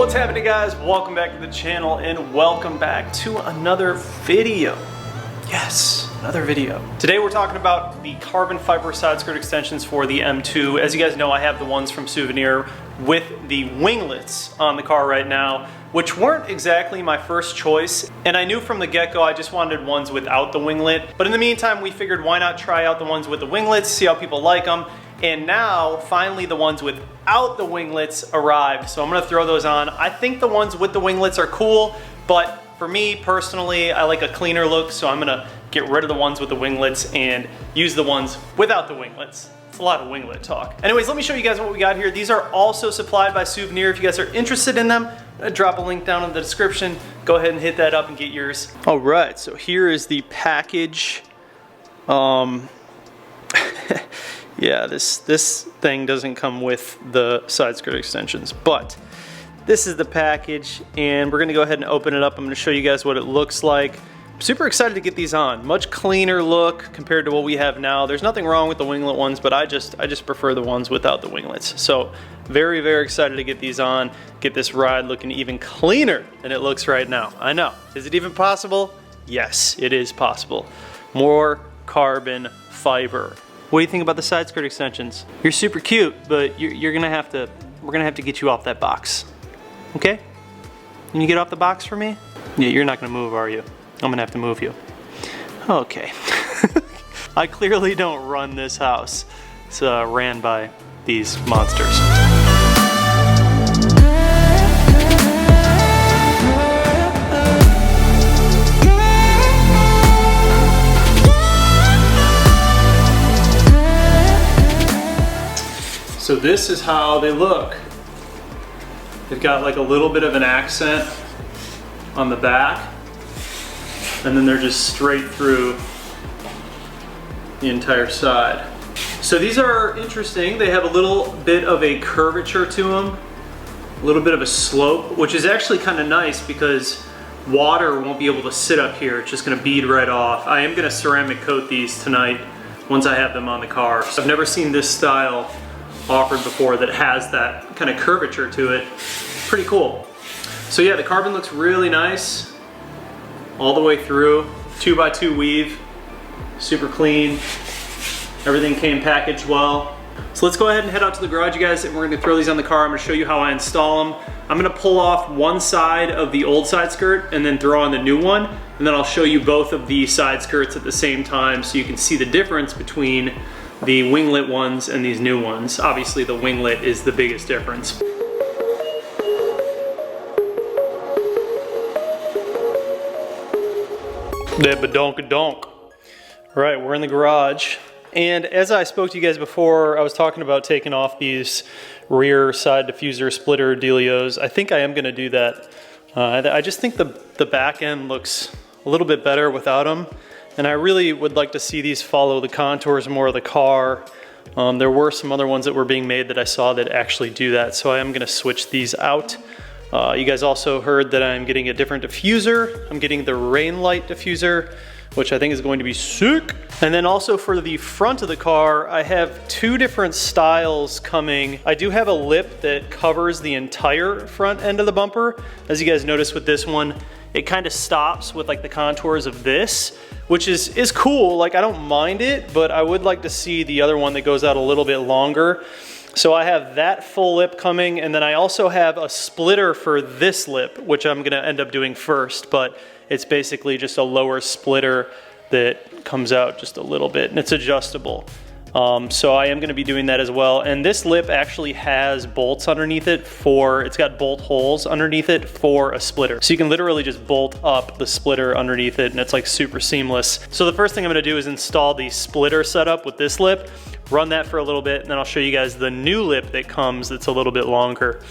What's happening, guys? Welcome back to the channel and welcome back to another video. Yes, another video. Today we're talking about the carbon fiber side skirt extensions for the M2. As you guys know, I have the ones from Souvenir with the winglets on the car right now, which weren't exactly my first choice. And I knew from the get-go I just wanted ones without the winglet. But in the meantime, we figured why not try out the ones with the winglets, see how people like them. And now, finally, the ones without the winglets arrived. So I'm gonna throw those on. I think the ones with the winglets are cool, but for me, personally, I like a cleaner look, so I'm gonna get rid of the ones with the winglets and use the ones without the winglets. It's a lot of winglet talk. Anyways, let me show you guys what we got here. These are also supplied by Souvenir. If you guys are interested in them, I'll drop a link down in the description. Go ahead and hit that up and get yours. All right, so here is the package. Yeah, this thing doesn't come with the side skirt extensions, but this is the package, and we're gonna go ahead and open it up. I'm gonna show you guys what it looks like. I'm super excited to get these on. Much cleaner look compared to what we have now. There's nothing wrong with the winglet ones, but I just prefer the ones without the winglets. So very, very excited to get these on, get this ride looking even cleaner than it looks right now. I know. Is it even possible? Yes, it is possible. More carbon fiber. What do you think about the side skirt extensions? You're super cute, but we're gonna have to get you off that box. Okay? Can you get off the box for me? Yeah, you're not gonna move, are you? I'm gonna have to move you. Okay. I clearly don't run this house. It's ran by these monsters. So this is how they look. They've got like a little bit of an accent on the back, and then they're just straight through the entire side. So these are interesting. They have a little bit of a curvature to them, a little bit of a slope, which is actually kind of nice because water won't be able to sit up here. It's just gonna bead right off. I am gonna ceramic coat these tonight once I have them on the car. So I've never seen this style offered before that has that kind of curvature to it. Pretty cool. So yeah, the carbon looks really nice all the way through. 2x2 weave, super clean. Everything came packaged well. So let's go ahead and head out to the garage, you guys, and we're gonna throw these on the car. I'm gonna show you how I install them. I'm gonna pull off one side of the old side skirt and then throw on the new one, and then I'll show you both of the side skirts at the same time so you can see the difference between the winglet ones and these new ones. Obviously the winglet is the biggest difference. Donk. All right, we're in the garage. And as I spoke to you guys before, I was talking about taking off these rear side diffuser splitter dealios. I think I am gonna do that. I just think the back end looks a little bit better without them. And I really would like to see these follow the contours more of the car. There were some other ones that were being made that I saw that actually do that, so I am gonna switch these out. You guys also heard that I'm getting a different diffuser. I'm getting the rain light diffuser, which I think is going to be sick. And then also for the front of the car, I have two different styles coming. I do have a lip that covers the entire front end of the bumper. As you guys notice with this one, it kind of stops with like the contours of this, which is cool. Like, I don't mind it, but I would like to see the other one that goes out a little bit longer. So I have that full lip coming, and then I also have a splitter for this lip, which I'm gonna end up doing first, but it's basically just a lower splitter that comes out just a little bit, and it's adjustable. So I am gonna be doing that as well. And this lip actually has bolts underneath it it's got bolt holes underneath it for a splitter. So you can literally just bolt up the splitter underneath it, and it's like super seamless. So the first thing I'm gonna do is install the splitter setup with this lip, run that for a little bit, and then I'll show you guys the new lip that comes that's a little bit longer.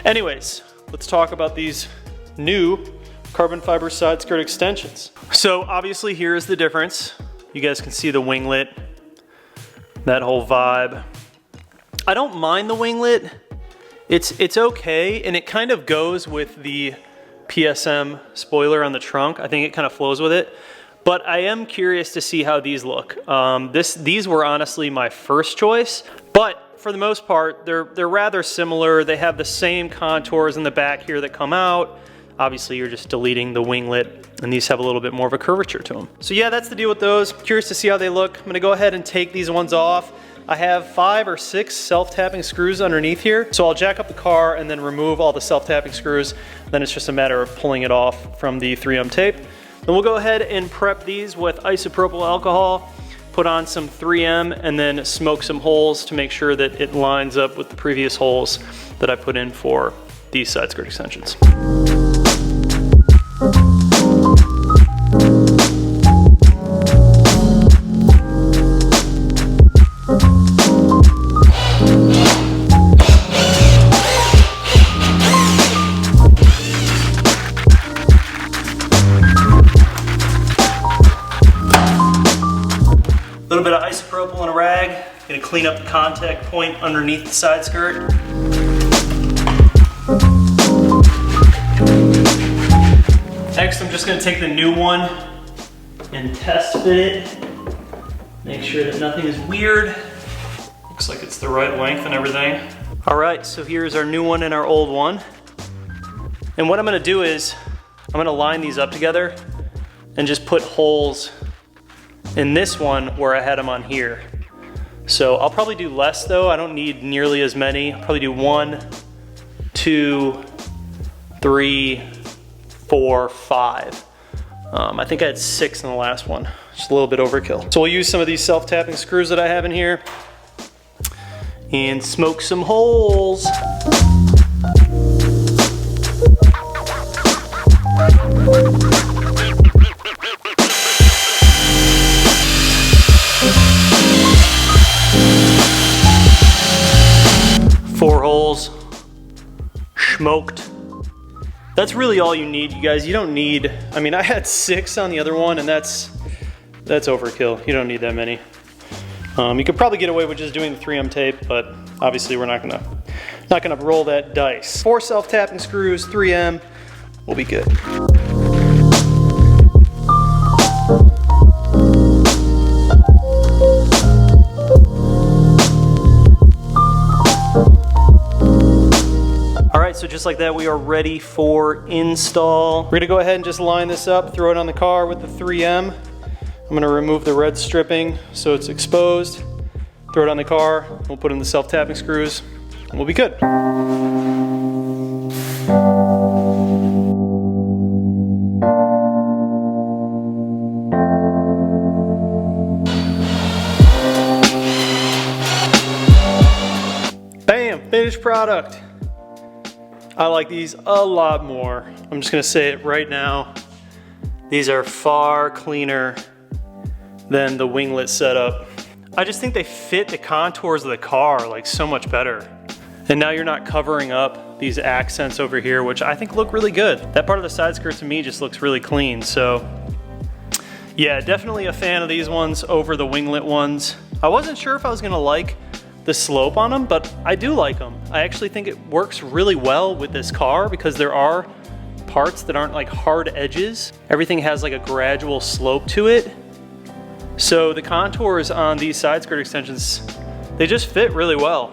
Anyways, let's talk about these new carbon fiber side skirt extensions. So obviously here is the difference. You guys can see the winglet, that whole vibe. I don't mind the winglet. It's okay, and it kind of goes with the PSM spoiler on the trunk. I think it kind of flows with it. But I am curious to see how these look. These were honestly my first choice, but for the most part, they're rather similar. They have the same contours in the back here that come out. Obviously, you're just deleting the winglet, and these have a little bit more of a curvature to them. So yeah, that's the deal with those. Curious to see how they look. I'm gonna go ahead and take these ones off. I have 5 or 6 self-tapping screws underneath here. So I'll jack up the car and then remove all the self-tapping screws. Then it's just a matter of pulling it off from the 3M tape. Then we'll go ahead and prep these with isopropyl alcohol, put on some 3M, and then smoke some holes to make sure that it lines up with the previous holes that I put in for these side skirt extensions. A little bit of isopropyl in a rag. Gonna clean up the contact point underneath the side skirt. Next, I'm just gonna take the new one and test fit it. Make sure that nothing is weird. Looks like it's the right length and everything. All right, so here's our new one and our old one. And what I'm gonna do is, I'm gonna line these up together and just put holes in this one where I had them on here. So I'll probably do less though. I don't need nearly as many. I'll probably do 1, 2, 3, 4, 5. I think I had 6 in the last one. Just a little bit overkill. So we'll use some of these self-tapping screws that I have in here and smoke some holes. Four holes, smoked. That's really all you need, you guys. You don't need, I mean, I had 6 on the other one, and that's overkill. You don't need that many. You could probably get away with just doing the 3M tape, but obviously we're not gonna roll that dice. 4 self-tapping screws, 3M, we'll be good. So just like that, we are ready for install. We're gonna go ahead and just line this up, throw it on the car with the 3M. I'm gonna remove the red stripping so it's exposed. Throw it on the car, we'll put in the self-tapping screws, and we'll be good. Bam, finished product. I like these a lot more. I'm just gonna say it right now. These are far cleaner than the winglet setup. I just think they fit the contours of the car like so much better. And now you're not covering up these accents over here, which I think look really good. That part of the side skirt to me just looks really clean. So yeah, definitely a fan of these ones over the winglet ones. I wasn't sure if I was gonna like the slope on them, but I do like them. I actually think it works really well with this car because there are parts that aren't like hard edges. Everything has like a gradual slope to it. So the contours on these side skirt extensions, they just fit really well.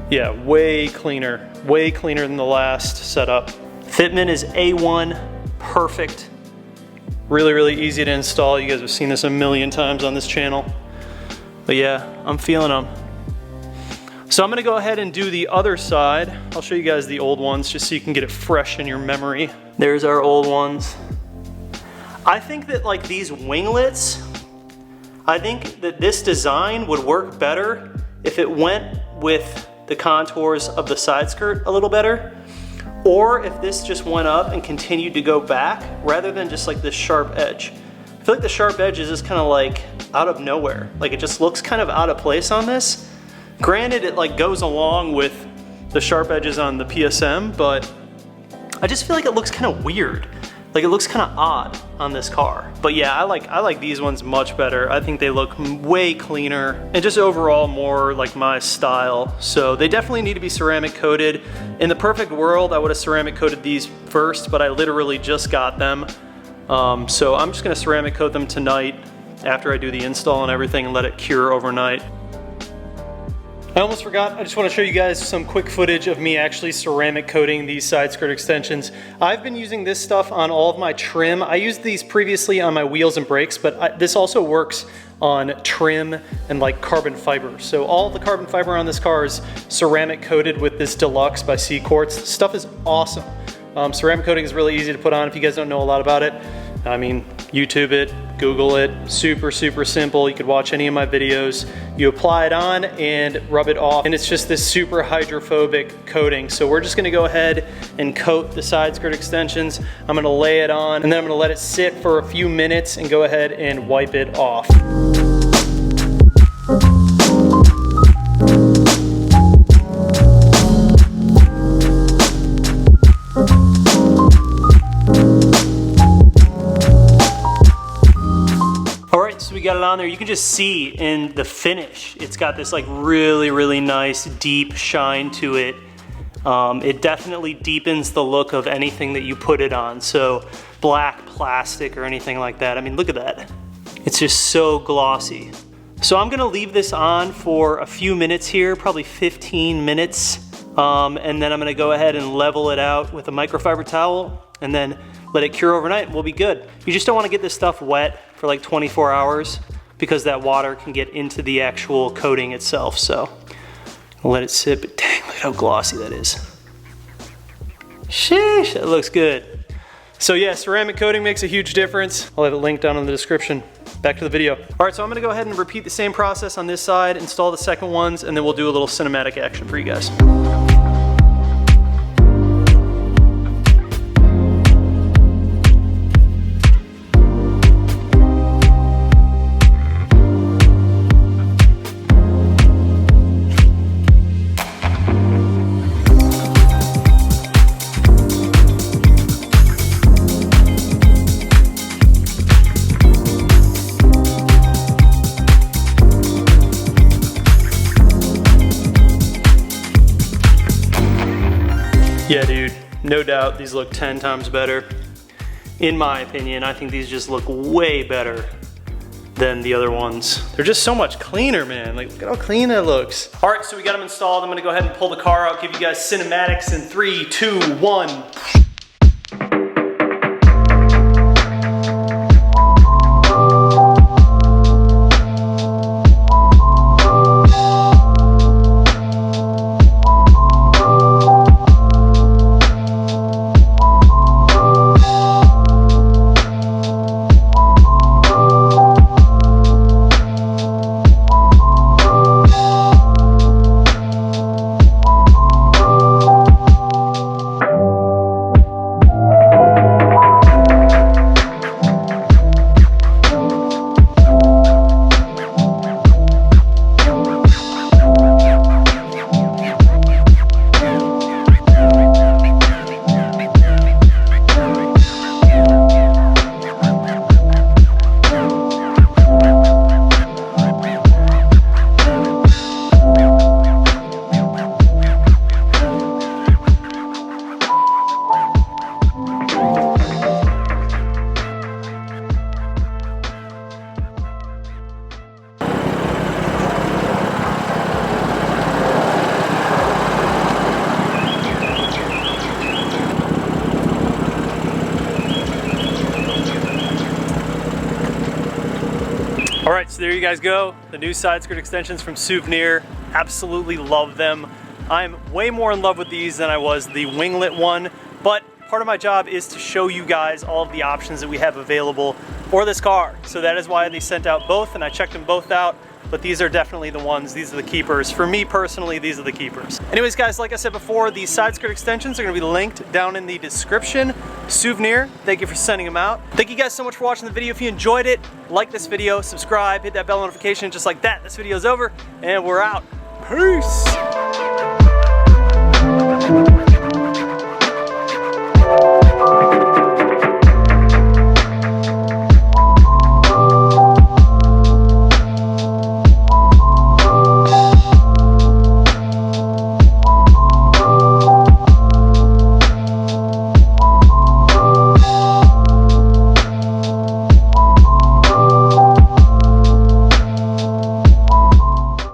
Yeah, way cleaner than the last setup. Fitment is A1, perfect. Really, really easy to install. You guys have seen this a million times on this channel. But yeah, I'm feeling them. So I'm gonna go ahead and do the other side. I'll show you guys the old ones just so you can get it fresh in your memory. There's our old ones. I think that like these winglets, I think that this design would work better if it went with the contours of the side skirt a little better, or if this just went up and continued to go back rather than just like this sharp edge. I feel like the sharp edge is just kind of like out of nowhere. Like it just looks kind of out of place on this. Granted, it like goes along with the sharp edges on the PSM, but I just feel like it looks kind of weird. Like it looks kind of odd on this car. But yeah, I like these ones much better. I think they look way cleaner and just overall more like my style. So they definitely need to be ceramic coated. In the perfect world, I would have ceramic coated these first, but I literally just got them. So I'm just gonna ceramic coat them tonight after I do the install and everything and let it cure overnight. I almost forgot, I just want to show you guys some quick footage of me actually ceramic coating these side skirt extensions. I've been using this stuff on all of my trim. I used these previously on my wheels and brakes, but this also works on trim and like carbon fiber. So all the carbon fiber on this car is ceramic coated with this Deluxe by C-Quartz. This stuff is awesome. Ceramic coating is really easy to put on if you guys don't know a lot about it. I mean, YouTube it, Google it, super, super simple. You could watch any of my videos. You apply it on and rub it off, and it's just this super hydrophobic coating. So we're just gonna go ahead and coat the side skirt extensions. I'm gonna lay it on, and then I'm gonna let it sit for a few minutes and go ahead and wipe it off. We got it on there. You can just see in the finish, it's got this like really, really nice deep shine to it. It definitely deepens the look of anything that you put it on. So black plastic or anything like that. I mean, look at that. It's just so glossy. So I'm gonna leave this on for a few minutes here, probably 15 minutes. And then I'm gonna go ahead and level it out with a microfiber towel and then let it cure overnight and we'll be good. You just don't wanna get this stuff wet for like 24 hours because that water can get into the actual coating itself. So I'll let it sit, but dang, look at how glossy that is. Sheesh, that looks good. So yeah, ceramic coating makes a huge difference. I'll have it linked down in the description. Back to the video. All right, so I'm gonna go ahead and repeat the same process on this side, install the second ones, and then we'll do a little cinematic action for you guys. Yeah, dude, no doubt these look 10 times better. In my opinion, I think these just look way better than the other ones. They're just so much cleaner, man. Like, look at how clean it looks. All right, so we got them installed. I'm gonna go ahead and pull the car out, give you guys cinematics in 3, 2, 1. All right, so there you guys go. The new side skirt extensions from Souvenir. Absolutely love them. I'm way more in love with these than I was the winglet one, but part of my job is to show you guys all of the options that we have available for this car. So that is why they sent out both, and I checked them both out, but these are definitely the ones. These are the keepers. For me personally, these are the keepers. Anyways, guys, like I said before, these side skirt extensions are gonna be linked down in the description. Souvenir, thank you for sending them out. Thank you guys so much for watching the video. If you enjoyed it, like this video, subscribe, hit that bell notification, just like that. This video's over, and we're out. Peace.